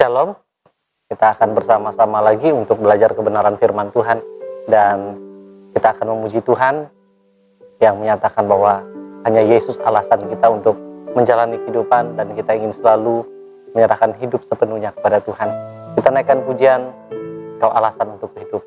Shalom, kita akan bersama-sama lagi untuk belajar kebenaran firman Tuhan. Dan kita akan memuji Tuhan yang menyatakan bahwa hanya Yesus alasan kita untuk menjalani kehidupan, dan kita ingin selalu menyerahkan hidup sepenuhnya kepada Tuhan. Kita naikkan pujian, Kau alasan untuk hidup.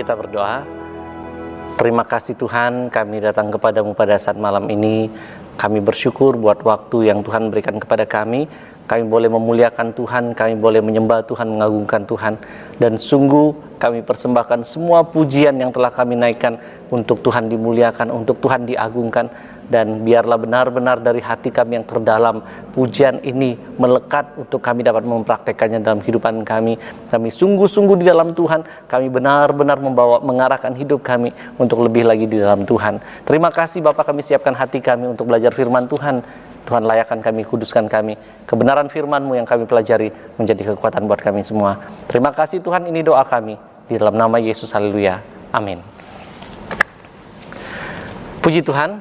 kita berdoa. Terima kasih Tuhan, kami datang kepadamu pada saat malam ini. Kami bersyukur buat waktu yang Tuhan berikan kepada kami. Kami boleh memuliakan Tuhan, kami boleh menyembah Tuhan, mengagungkan Tuhan. Dan sungguh kami persembahkan semua pujian yang telah kami naikkan untuk Tuhan dimuliakan, untuk Tuhan diagungkan. Dan biarlah benar-benar dari hati kami yang terdalam pujian ini melekat untuk kami dapat mempraktekannya dalam kehidupan kami. Kami sungguh-sungguh di dalam Tuhan, kami benar-benar mengarahkan hidup kami untuk lebih lagi di dalam Tuhan. Terima kasih Bapak, kami siapkan hati kami untuk belajar firman Tuhan. Tuhan layakan kami, kuduskan kami. Kebenaran firman-Mu yang kami pelajari menjadi kekuatan buat kami semua. Terima kasih Tuhan, ini doa kami. Di dalam nama Yesus, haleluya. Amin. Puji Tuhan,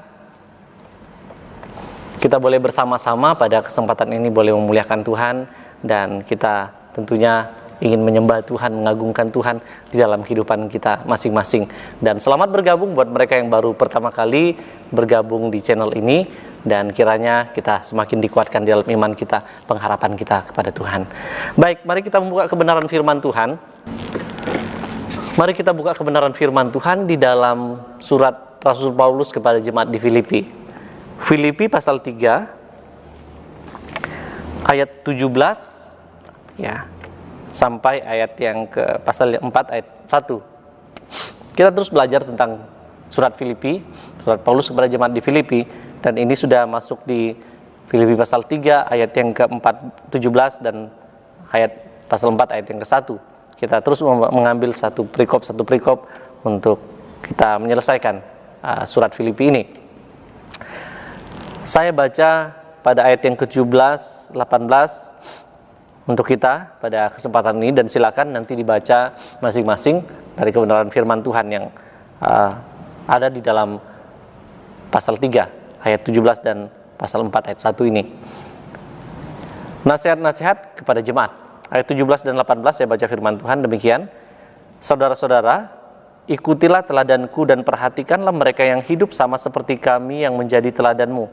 kita boleh bersama-sama pada kesempatan ini boleh memuliakan Tuhan. Dan kita tentunya ingin menyembah Tuhan, mengagungkan Tuhan di dalam kehidupan kita masing-masing. Dan selamat bergabung buat mereka yang baru pertama kali bergabung di channel ini. Dan kiranya kita semakin dikuatkan di dalam iman kita, pengharapan kita kepada Tuhan. Baik, mari kita membuka kebenaran firman Tuhan. Mari kita buka kebenaran firman Tuhan di dalam surat Rasul Paulus kepada jemaat di Filipi. Filipi pasal 3 ayat 17 ya, sampai ayat yang ke pasal 4 ayat 1. Kita terus belajar tentang surat Filipi, surat Paulus kepada jemaat di Filipi. Dan ini sudah masuk di Filipi pasal 3 ayat yang ke-4, 17 dan ayat pasal 4 ayat yang ke-1. Kita terus mengambil satu perikop untuk kita menyelesaikan surat Filipi ini. Saya baca pada ayat yang ke-17, 18 untuk kita pada kesempatan ini, dan silakan nanti dibaca masing-masing dari kebenaran firman Tuhan yang ada di dalam pasal 3 ayat 17 dan pasal 4 ayat 1 ini. Nasihat-nasihat kepada jemaat. Ayat 17 dan 18 saya baca firman Tuhan demikian. Saudara-saudara, ikutilah teladanku dan perhatikanlah mereka yang hidup sama seperti kami yang menjadi teladanmu.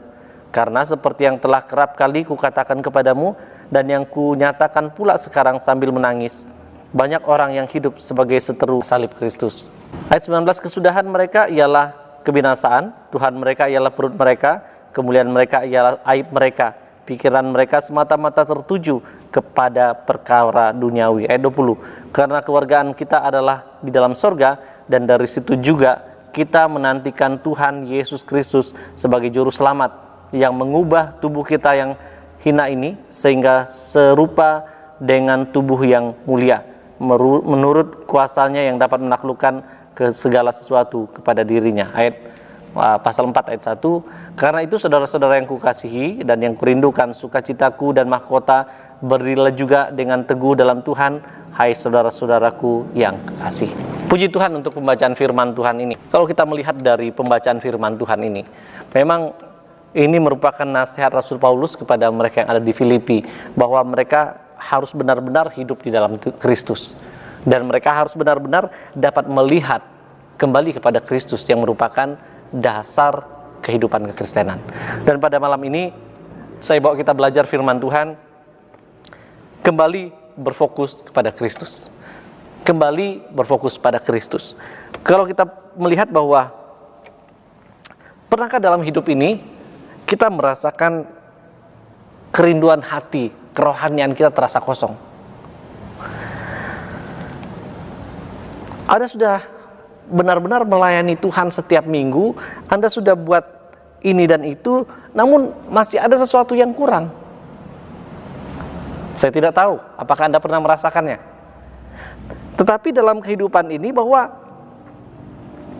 Karena seperti yang telah kerap kali kukatakan kepadamu dan yang kunyatakan pula sekarang sambil menangis, banyak orang yang hidup sebagai seteru salib Kristus. Ayat 19, kesudahan mereka ialah kebinasaan, Tuhan mereka ialah perut mereka, kemuliaan mereka ialah aib mereka, pikiran mereka semata-mata tertuju kepada perkara duniawi. Ayat 20, karena kewargaan kita adalah di dalam sorga, dan dari situ juga kita menantikan Tuhan Yesus Kristus sebagai juru selamat yang mengubah tubuh kita yang hina ini sehingga serupa dengan tubuh yang mulia menurut kuasanya yang dapat menaklukkan ke segala sesuatu kepada dirinya. Ayat pasal 4 ayat 1, karena itu saudara-saudara yang kukasihi dan yang kurindukan, sukacitaku dan mahkota, berdirilah juga dengan teguh dalam Tuhan, hai saudara-saudaraku yang kekasih. Puji Tuhan untuk pembacaan firman Tuhan ini. Kalau kita melihat dari pembacaan firman Tuhan ini, memang ini merupakan nasihat Rasul Paulus kepada mereka yang ada di Filipi, bahwa mereka harus benar-benar hidup di dalam Kristus. Dan mereka harus benar-benar dapat melihat kembali kepada Kristus yang merupakan dasar kehidupan kekristenan. Dan pada malam ini saya bawa kita belajar firman Tuhan, kembali berfokus kepada Kristus. Kembali berfokus pada Kristus. Kalau kita melihat bahwa pernahkah dalam hidup ini kita merasakan kerinduan hati, kerohanian kita terasa kosong? Anda sudah benar-benar melayani Tuhan setiap minggu, Anda sudah buat ini dan itu, namun masih ada sesuatu yang kurang. Saya tidak tahu apakah Anda pernah merasakannya. Tetapi dalam kehidupan ini bahwa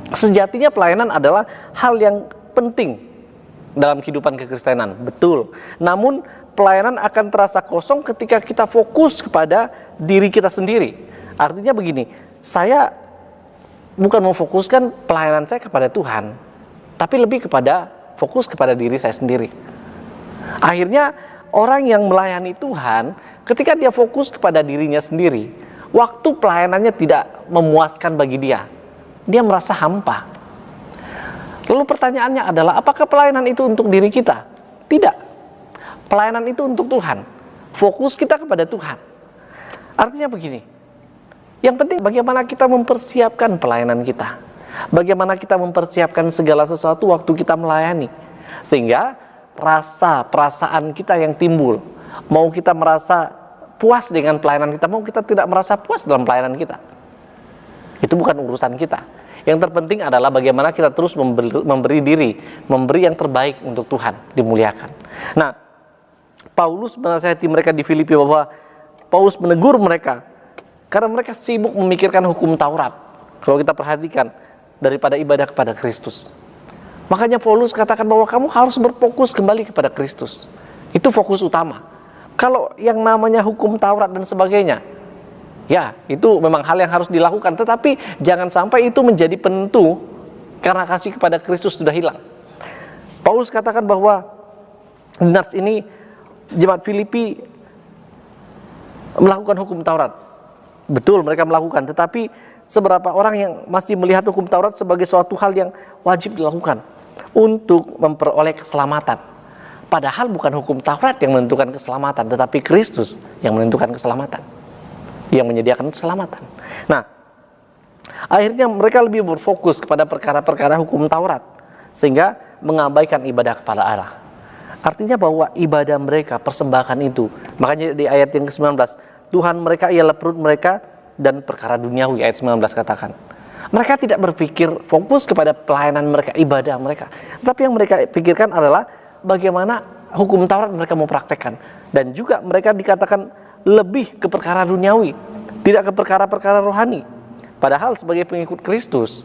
sejatinya pelayanan adalah hal yang penting dalam kehidupan kekristenan, betul. Namun pelayanan akan terasa kosong ketika kita fokus kepada diri kita sendiri. Artinya begini, saya bukan memfokuskan pelayanan saya kepada Tuhan, tapi lebih kepada fokus kepada diri saya sendiri. Akhirnya orang yang melayani Tuhan, ketika dia fokus kepada dirinya sendiri, waktu pelayanannya tidak memuaskan bagi dia, dia merasa hampa. Lalu pertanyaannya adalah, apakah pelayanan itu untuk diri kita? Tidak. Pelayanan itu untuk Tuhan. Fokus kita kepada Tuhan. Artinya begini, Yang penting bagaimana kita mempersiapkan pelayanan kita. Bagaimana kita mempersiapkan segala sesuatu waktu kita melayani. Sehingga perasaan kita yang timbul, mau kita merasa puas dengan pelayanan kita, mau kita tidak merasa puas dalam pelayanan kita, itu bukan urusan kita. Yang terpenting adalah bagaimana kita terus memberi diri, memberi yang terbaik untuk Tuhan, dimuliakan. Nah, Paulus menasihati mereka di Filipi bahwa Paulus menegur mereka karena mereka sibuk memikirkan hukum Taurat. Kalau kita perhatikan, daripada ibadah kepada Kristus. Makanya Paulus katakan bahwa kamu harus berfokus kembali kepada Kristus. Itu fokus utama. Kalau yang namanya hukum Taurat dan sebagainya, ya itu memang hal yang harus dilakukan. Tetapi jangan sampai itu menjadi penentu karena kasih kepada Kristus sudah hilang. Paulus katakan bahwa nats ini jemaat Filipi melakukan hukum Taurat. Betul mereka melakukan, tetapi seberapa orang yang masih melihat hukum Taurat sebagai suatu hal yang wajib dilakukan untuk memperoleh keselamatan. Padahal bukan hukum Taurat yang menentukan keselamatan, tetapi Kristus yang menentukan keselamatan, yang menyediakan keselamatan. Nah, akhirnya mereka lebih berfokus kepada perkara-perkara hukum Taurat, sehingga mengabaikan ibadah kepada Allah. Artinya bahwa ibadah mereka, persembahan itu, makanya di ayat yang ke-19, Tuhan mereka ialah perut mereka dan perkara duniawi, ayat 19 katakan. Mereka tidak berpikir fokus kepada pelayanan mereka, ibadah mereka. Tapi yang mereka pikirkan adalah bagaimana hukum Taurat mereka mau praktekkan. Dan juga mereka dikatakan lebih ke perkara duniawi, tidak ke perkara-perkara rohani. Padahal sebagai pengikut Kristus,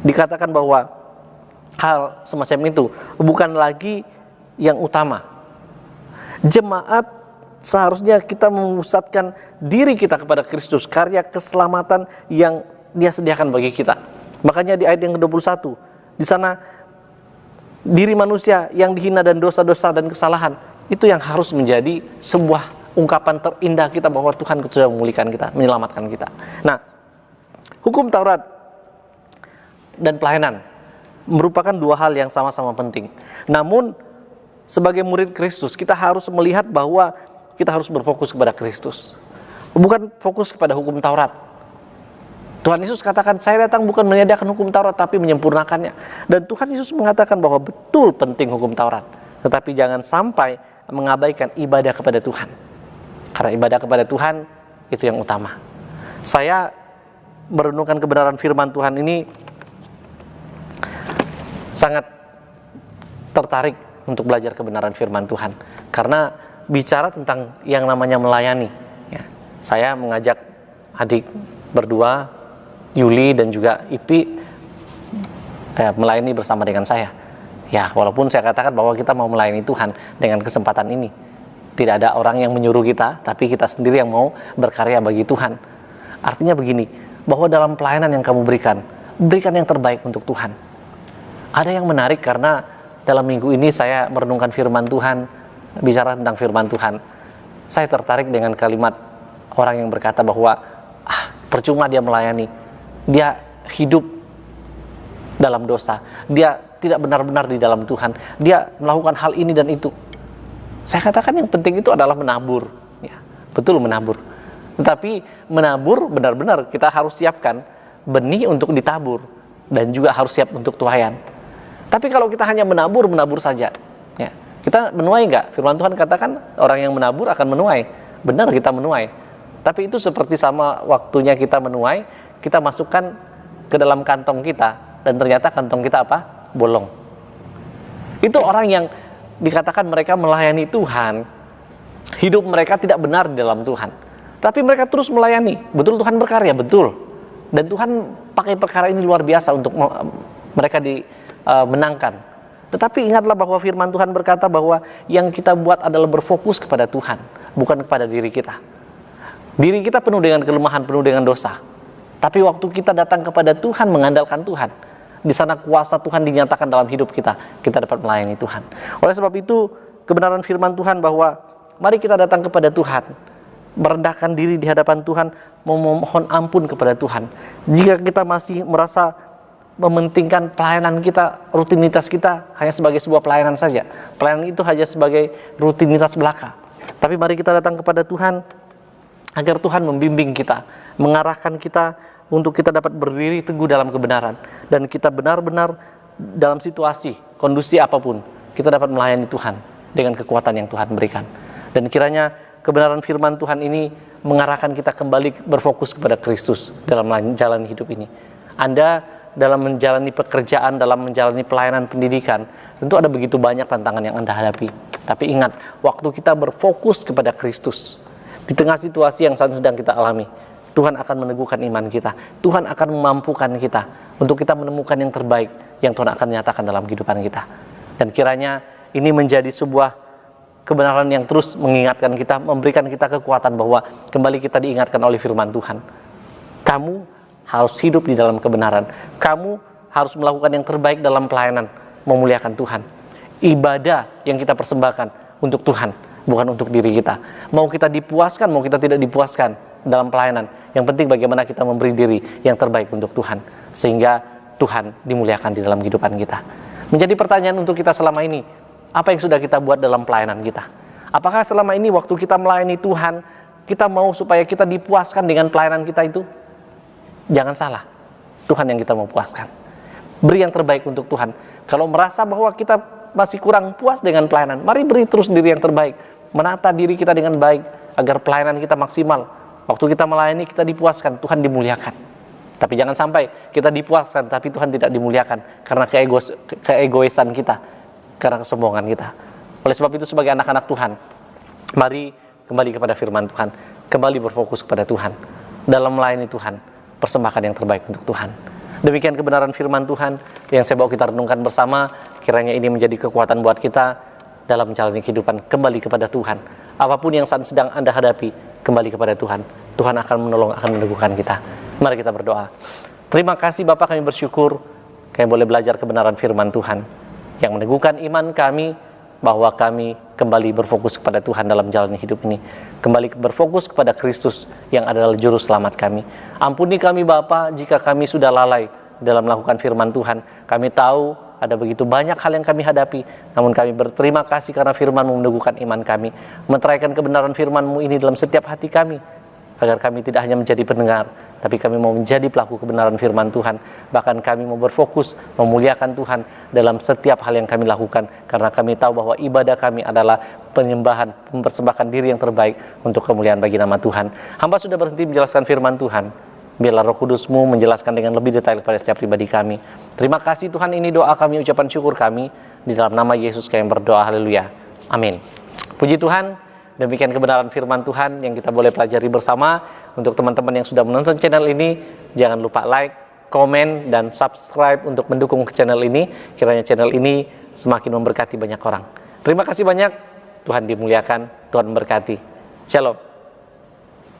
dikatakan bahwa hal semacam itu bukan lagi yang utama. Jemaat seharusnya kita memusatkan diri kita kepada Kristus, karya keselamatan yang Dia sediakan bagi kita. Makanya di ayat yang ke-21, di sana diri manusia yang dihina dan dosa-dosa dan kesalahan, itu yang harus menjadi sebuah ungkapan terindah kita bahwa Tuhan sudah memulihkan kita, menyelamatkan kita. Nah, hukum Taurat dan pelayanan merupakan dua hal yang sama-sama penting. Namun sebagai murid Kristus, kita harus melihat bahwa kita harus berfokus kepada Kristus, bukan fokus kepada hukum Taurat. Tuhan Yesus katakan, saya datang bukan menyediakan hukum Taurat, tapi menyempurnakannya. Dan Tuhan Yesus mengatakan bahwa betul penting hukum Taurat, tetapi jangan sampai mengabaikan ibadah kepada Tuhan. Karena ibadah kepada Tuhan itu yang utama. Saya merenungkan kebenaran firman Tuhan ini sangat tertarik untuk belajar kebenaran firman Tuhan. Karena bicara tentang yang namanya melayani, ya, saya mengajak adik berdua, Yuli dan juga Ipi, melayani bersama dengan saya. Ya, walaupun saya katakan bahwa kita mau melayani Tuhan dengan kesempatan ini, tidak ada orang yang menyuruh kita, tapi kita sendiri yang mau berkarya bagi Tuhan. Artinya begini, bahwa dalam pelayanan yang kamu berikan yang terbaik untuk Tuhan. Ada yang menarik karena dalam minggu ini saya merenungkan firman Tuhan, bicara tentang firman Tuhan. Saya tertarik dengan kalimat orang yang berkata bahwa percuma dia melayani, dia hidup dalam dosa, dia tidak benar-benar di dalam Tuhan, dia melakukan hal ini dan itu. Saya katakan yang penting itu adalah menabur, ya, betul menabur. Tetapi menabur benar-benar kita harus siapkan benih untuk ditabur dan juga harus siap untuk tuaian. Tapi kalau kita hanya menabur saja, ya, kita menuai enggak? Firman Tuhan katakan orang yang menabur akan menuai. Benar, kita menuai. Tapi itu seperti sama waktunya kita menuai, kita masukkan ke dalam kantong kita dan ternyata kantong kita apa? Bolong. Itu orang yang dikatakan mereka melayani Tuhan, hidup mereka tidak benar di dalam Tuhan, tapi mereka terus melayani. Betul Tuhan berkarya, betul. Dan Tuhan pakai perkara ini luar biasa untuk mereka dimenangkan. Tetapi ingatlah bahwa firman Tuhan berkata bahwa yang kita buat adalah berfokus kepada Tuhan, bukan kepada diri kita. Diri kita penuh dengan kelemahan, penuh dengan dosa. Tapi waktu kita datang kepada Tuhan, mengandalkan Tuhan, di sana kuasa Tuhan dinyatakan dalam hidup kita, kita dapat melayani Tuhan. Oleh sebab itu, kebenaran firman Tuhan bahwa mari kita datang kepada Tuhan, merendahkan diri di hadapan Tuhan, memohon ampun kepada Tuhan. Jika kita masih merasa mementingkan pelayanan kita, rutinitas kita hanya sebagai sebuah pelayanan saja, pelayanan itu hanya sebagai rutinitas belaka. Tapi mari kita datang kepada Tuhan agar Tuhan membimbing kita, mengarahkan kita untuk kita dapat berdiri teguh dalam kebenaran, dan kita benar-benar dalam situasi, kondisi apapun, kita dapat melayani Tuhan dengan kekuatan yang Tuhan berikan. Dan kiranya kebenaran firman Tuhan ini mengarahkan kita kembali berfokus kepada Kristus dalam menjalani hidup ini. Anda dalam menjalani pekerjaan, dalam menjalani pelayanan pendidikan, tentu ada begitu banyak tantangan yang Anda hadapi. Tapi ingat, waktu kita berfokus kepada Kristus, di tengah situasi yang sedang kita alami, Tuhan akan meneguhkan iman kita. Tuhan akan memampukan kita untuk kita menemukan yang terbaik yang Tuhan akan nyatakan dalam kehidupan kita. Dan kiranya ini menjadi sebuah kebenaran yang terus mengingatkan kita, memberikan kita kekuatan bahwa kembali kita diingatkan oleh firman Tuhan. Kamu harus hidup di dalam kebenaran. Kamu harus melakukan yang terbaik dalam pelayanan, memuliakan Tuhan. Ibadah yang kita persembahkan untuk Tuhan, bukan untuk diri kita. Mau kita dipuaskan, mau kita tidak dipuaskan dalam pelayanan, yang penting bagaimana kita memberi diri yang terbaik untuk Tuhan, sehingga Tuhan dimuliakan di dalam kehidupan kita. Menjadi pertanyaan untuk kita selama ini, apa yang sudah kita buat dalam pelayanan kita? Apakah selama ini waktu kita melayani Tuhan, kita mau supaya kita dipuaskan dengan pelayanan kita itu? Jangan salah, Tuhan yang kita mau puaskan. Beri yang terbaik untuk Tuhan. Kalau merasa bahwa kita masih kurang puas dengan pelayanan, mari beri terus diri yang terbaik. Menata diri kita dengan baik, agar pelayanan kita maksimal. Waktu kita melayani, kita dipuaskan, Tuhan dimuliakan. Tapi jangan sampai kita dipuaskan, tapi Tuhan tidak dimuliakan, karena keegoisan kita, karena kesombongan kita. Oleh sebab itu, sebagai anak-anak Tuhan, mari kembali kepada firman Tuhan, kembali berfokus kepada Tuhan. Dalam melayani Tuhan, persembahkan yang terbaik untuk Tuhan. Demikian kebenaran firman Tuhan yang saya bawa kita renungkan bersama. Kiranya ini menjadi kekuatan buat kita dalam menjalani kehidupan kembali kepada Tuhan. Apapun yang sedang Anda hadapi, kembali kepada Tuhan. Tuhan akan menolong, akan meneguhkan kita. Mari kita berdoa. Terima kasih Bapa, kami bersyukur kami boleh belajar kebenaran firman Tuhan yang meneguhkan iman kami, bahwa kami kembali berfokus kepada Tuhan dalam menjalani hidup ini, kembali berfokus kepada Kristus yang adalah juru selamat kami. Ampuni kami Bapa jika kami sudah lalai dalam melakukan firman Tuhan. Kami tahu ada begitu banyak hal yang kami hadapi, namun kami berterima kasih karena firman-Mu meneguhkan iman kami, meteraikan kebenaran firman-Mu ini dalam setiap hati kami, agar kami tidak hanya menjadi pendengar, tapi kami mau menjadi pelaku kebenaran firman Tuhan. Bahkan kami mau berfokus memuliakan Tuhan dalam setiap hal yang kami lakukan, karena kami tahu bahwa ibadah kami adalah penyembahan, mempersembahkan diri yang terbaik untuk kemuliaan bagi nama Tuhan. Hamba sudah berhenti menjelaskan firman Tuhan. Biarlah Roh Kudus-Mu menjelaskan dengan lebih detail kepada setiap pribadi kami. Terima kasih Tuhan, ini doa kami, ucapan syukur kami. Di dalam nama Yesus kami berdoa, haleluya, amin. Puji Tuhan. Demikian kebenaran firman Tuhan yang kita boleh pelajari bersama. Untuk teman-teman yang sudah menonton channel ini, jangan lupa like, komen, dan subscribe untuk mendukung channel ini. Kiranya channel ini semakin memberkati banyak orang. Terima kasih banyak. Tuhan dimuliakan, Tuhan memberkati. Shalom.